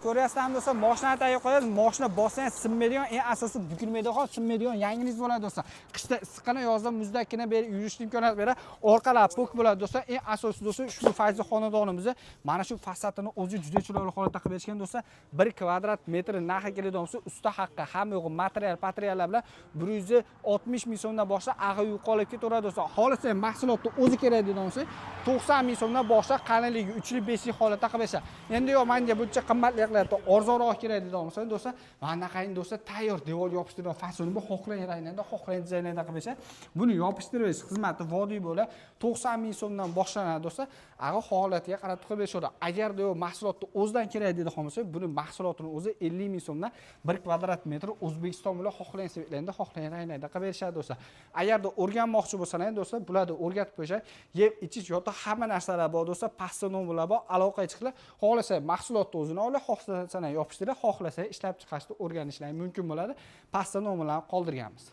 Ko'ryapsizmi do'stlar, mashinani tayyor qo'yamiz. Mashina bossa ham sinmaydigan, eng asosiy bukilmaydigan, sinmaydigan yangingiz bo'ladi do'stlar. Qishda issiqqina, yozda muzdakkina berib yurishni imkoniyat beradi. Orqalari pok bo'ladi do'stlar. Eng asosiy do'stlar, shu fayzli xonadonimizda mana shu fasadini o'zi juda chiroyli holatda qilib berishgan do'stlar. 1 kvadrat metr narxi keladigan bo'lsa, usta haqqi, hamma yo'g'i materiallar bilan 160 ming so'mdan boshlab ag'i yuqolib ketaveradi do'stlar. Xohlasa mahsulotni o'zi kerak degan bo'lsa, 90 ming so'mdan boshlab qalinligi 3 lik 5 lik holatda qilib berishadi. Endi yo'q, menga buncha qimmatli arzonroq kerak degan bo'lsa do'stlar, mana qanday do'stlar tayyor devor yopishtirgan fasoni bu xohlagan ranglarda, xohlagan dizaynlarda qilib berishadi. Buni yopishtirib xizmati vodiy bo'ladi. 90 ming so'mdan boshlanadi do'stlar. Ag'i holatiga qarab qilib berishadi. Agarda yo'q mahsulotni o'zidan kerak deydigan bo'lsa, buni mahsulotini o'zi 50 ming so'mdan 1 kvadrat metr O'zbekiston bilan xohlagan svetlarda, xohlagan ranglarda qilib berishadi do'stlar. Agarda o'rganmoqchi bo'lsangiz do'stlar, bularni o'rgatib qo'yishadi. Yeb, ichish yoki hamma narsalar bor do'stlar, pasta nomerlar bor, aloqa chiqinglar. Xohlasa mahsulotni o'zini olib, xohlasa yopishtirib, xohlasa ishlab chiqarishni o'rganishlari mumkin bo'ladi. Pasta nomerlarni qoldirganmiz.